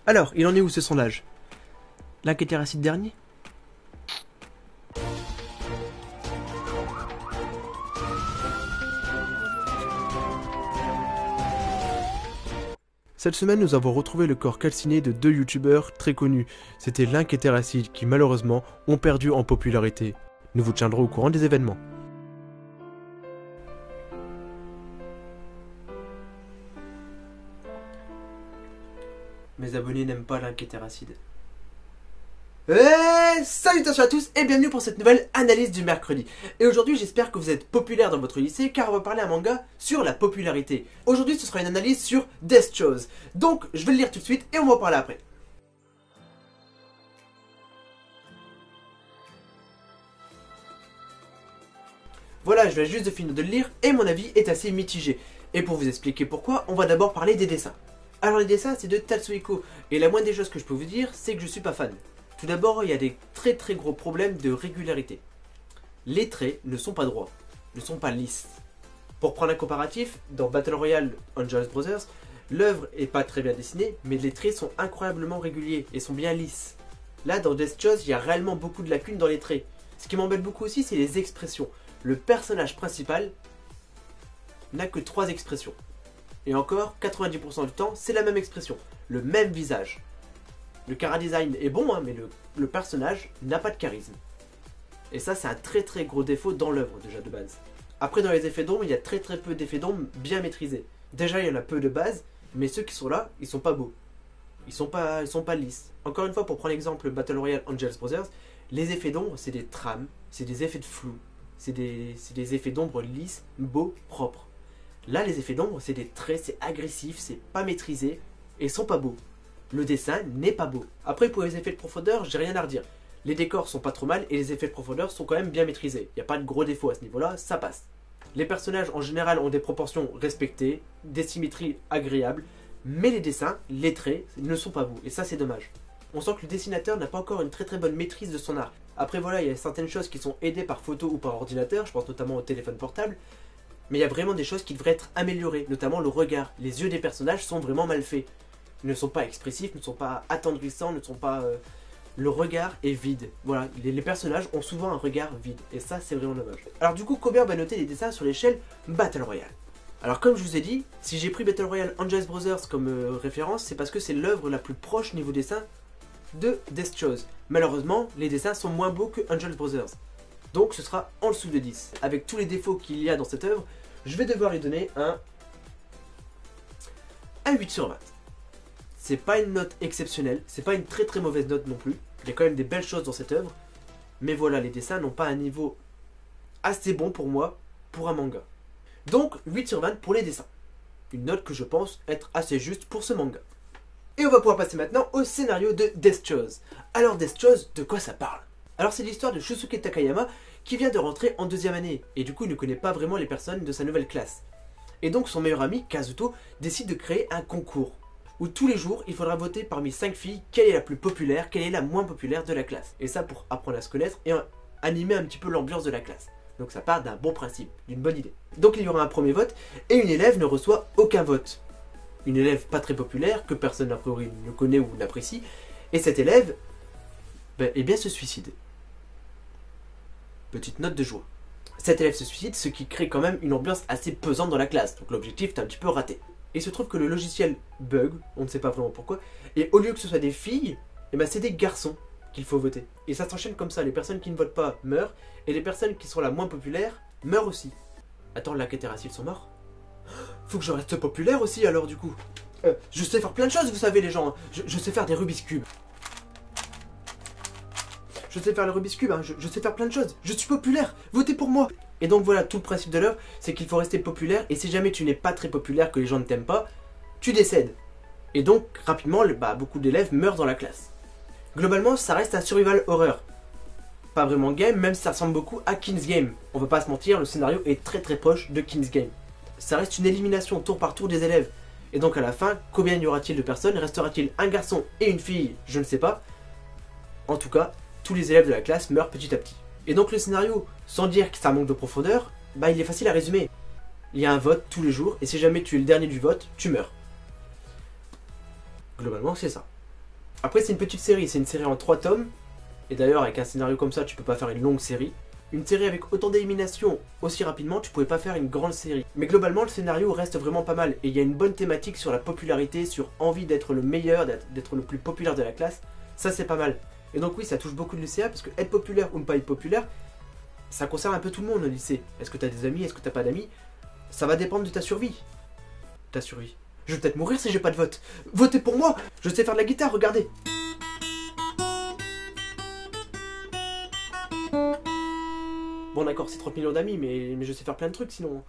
Alors, il en est où ce sondage? L'inquiétéracide dernier? Cette semaine, nous avons retrouvé le corps calciné de deux youtubeurs très connus. C'était Link et Terracid qui, malheureusement, ont perdu en popularité. Nous vous tiendrons au courant des événements. Mes abonnés n'aiment pas Link et Terracid. Salutations à tous et bienvenue pour cette nouvelle analyse du mercredi. Et aujourd'hui j'espère que vous êtes populaire dans votre lycée car on va parler un manga sur la popularité. Aujourd'hui ce sera une analyse sur Death Chose. Donc je vais le lire tout de suite et on va en parler après. Voilà, je viens juste de finir de le lire et mon avis est assez mitigé. Et pour vous expliquer pourquoi, on va d'abord parler des dessins. Alors les dessins c'est de Tatsuhiko et la moindre des choses que je peux vous dire c'est que je suis pas fan. Tout d'abord, il y a des très gros problèmes de régularité. Les traits ne sont pas droits, ne sont pas lisses. Pour prendre un comparatif, dans Battle Royale Angels Brothers, l'œuvre est pas très bien dessinée, mais les traits sont incroyablement réguliers et sont bien lisses. Là, dans Death Chose, il y a réellement beaucoup de lacunes dans les traits. Ce qui m'embête beaucoup aussi, c'est les expressions. Le personnage principal n'a que 3 expressions. Et encore, 90% du temps, c'est la même expression, le même visage. Le chara-design est bon, hein, mais le personnage n'a pas de charisme. Et ça, c'est un très gros défaut dans l'œuvre, déjà, de base. Après, dans les effets d'ombre, il y a très peu d'effets d'ombre bien maîtrisés. Déjà, il y en a peu de base, mais ceux qui sont là, ils sont pas beaux. Ils sont pas lisses. Encore une fois, pour prendre l'exemple Battle Royale Angels Brothers, les effets d'ombre, c'est des trames, c'est des effets de flou, c'est des effets d'ombre lisses, beaux, propres. Là, les effets d'ombre, c'est des traits, c'est agressif, c'est pas maîtrisé, et sont pas beaux. Le dessin n'est pas beau. Après, pour les effets de profondeur, j'ai rien à redire. Les décors sont pas trop mal et les effets de profondeur sont quand même bien maîtrisés. Il n'y a pas de gros défauts à ce niveau-là, ça passe. Les personnages en général ont des proportions respectées, des symétries agréables, mais les dessins, les traits, ne sont pas beaux. Et ça, c'est dommage. On sent que le dessinateur n'a pas encore une très bonne maîtrise de son art. Après, voilà, il y a certaines choses qui sont aidées par photo ou par ordinateur, je pense notamment au téléphone portable. Mais il y a vraiment des choses qui devraient être améliorées, notamment le regard. Les yeux des personnages sont vraiment mal faits. Ils ne sont pas expressifs, ne sont pas attendrissants, ne sont pas... Le regard est vide. Voilà, les personnages ont souvent un regard vide. Et ça, c'est vraiment dommage. Alors du coup, combien va noter les dessins sur l'échelle Battle Royale? Alors comme je vous ai dit, si j'ai pris Battle Royale Angels Brothers comme référence, c'est parce que c'est l'œuvre la plus proche niveau dessin de Death Chose. Malheureusement, les dessins sont moins beaux que Angels Brothers. Donc ce sera en dessous de 10. Avec tous les défauts qu'il y a dans cette œuvre, je vais devoir lui donner un 8 sur 20. C'est pas une note exceptionnelle, c'est pas une très mauvaise note non plus. Il y a quand même des belles choses dans cette œuvre. Mais voilà, les dessins n'ont pas un niveau assez bon pour moi, pour un manga. Donc 8 sur 20 pour les dessins. Une note que je pense être assez juste pour ce manga. Et on va pouvoir passer maintenant au scénario de Death Chose. Alors Death Chose, de quoi ça parle? Alors c'est l'histoire de Shusuke Takayama qui vient de rentrer en 2e année. Et du coup il ne connaît pas vraiment les personnes de sa nouvelle classe. Et donc son meilleur ami, Kazuto, décide de créer un concours où tous les jours, il faudra voter parmi 5 filles quelle est la plus populaire, quelle est la moins populaire de la classe. Et ça pour apprendre à se connaître et animer un petit peu l'ambiance de la classe. Donc ça part d'un bon principe, d'une bonne idée. Donc il y aura un premier vote et une élève ne reçoit aucun vote. Une élève pas très populaire, que personne a priori ne connaît ou n'apprécie. Et cette élève, eh bien se suicide. Petite note de joie. Cette élève se suicide, ce qui crée quand même une ambiance assez pesante dans la classe. Donc l'objectif est un petit peu raté. Et il se trouve que le logiciel bug, on ne sait pas vraiment pourquoi, et au lieu que ce soit des filles, c'est des garçons qu'il faut voter. Et ça s'enchaîne comme ça, les personnes qui ne votent pas meurent, et les personnes qui sont la moins populaires meurent aussi. Attends, Link et Terracid sont morts? Faut que je reste populaire aussi alors du coup. Je sais faire plein de choses, vous savez les gens, je sais faire des Rubik's Cube. Je sais faire le Rubik's Cube, hein. Je sais faire plein de choses, je suis populaire, votez pour moi. Et donc voilà, tout le principe de l'œuvre, c'est qu'il faut rester populaire, et si jamais tu n'es pas très populaire, que les gens ne t'aiment pas, tu décèdes. Et donc, rapidement, beaucoup d'élèves meurent dans la classe. Globalement, ça reste un survival horror. Pas vraiment game, même si ça ressemble beaucoup à King's Game. On va pas se mentir, le scénario est très proche de King's Game. Ça reste une élimination tour par tour des élèves. Et donc à la fin, combien y aura-t-il de personnes? Restera-t-il un garçon et une fille? Je ne sais pas. En tout cas, tous les élèves de la classe meurent petit à petit. Et donc le scénario, sans dire que ça manque de profondeur, il est facile à résumer. Il y a un vote tous les jours, et si jamais tu es le dernier du vote, tu meurs. Globalement, c'est ça. Après c'est une petite série, c'est une série en 3 tomes. Et d'ailleurs avec un scénario comme ça tu peux pas faire une longue série. Une série avec autant d'éliminations aussi rapidement, tu pouvais pas faire une grande série. Mais globalement le scénario reste vraiment pas mal. Et il y a une bonne thématique sur la popularité, sur envie d'être le meilleur, d'être le plus populaire de la classe. Ça c'est pas mal. Et donc oui ça touche beaucoup le lycéen parce que être populaire ou ne pas être populaire, ça concerne un peu tout le monde au lycée. Est-ce que t'as des amis, est-ce que t'as pas d'amis? Ça va dépendre de ta survie. Ta survie. Je vais peut-être mourir si j'ai pas de vote. Votez pour moi. Je sais faire de la guitare, regardez. Bon d'accord, c'est 30 millions d'amis, mais je sais faire plein de trucs sinon.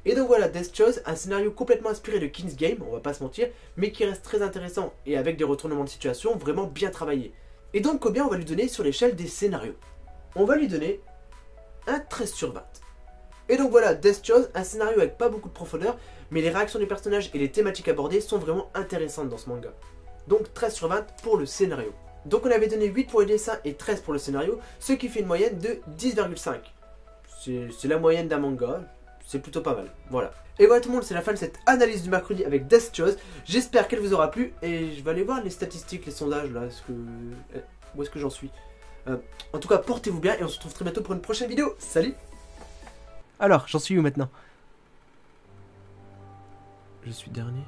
Et donc voilà, Death Chose, un scénario complètement inspiré de King's Game, on va pas se mentir, mais qui reste très intéressant et avec des retournements de situation vraiment bien travaillés. Et donc combien on va lui donner sur l'échelle des scénarios? On va lui donner un 13 sur 20. Et donc voilà, Death Chose, un scénario avec pas beaucoup de profondeur, mais les réactions des personnages et les thématiques abordées sont vraiment intéressantes dans ce manga. Donc 13 sur 20 pour le scénario. Donc on avait donné 8 pour les dessins et 13 pour le scénario, ce qui fait une moyenne de 10,5. C'est la moyenne d'un manga, c'est plutôt pas mal, voilà. Et voilà tout le monde, c'est la fin de cette analyse du mercredi avec Death Chose. J'espère qu'elle vous aura plu et je vais aller voir les statistiques, les sondages là, où est-ce que j'en suis. En tout cas, portez-vous bien et on se retrouve très bientôt pour une prochaine vidéo. Salut! Alors, j'en suis où maintenant? Je suis dernier.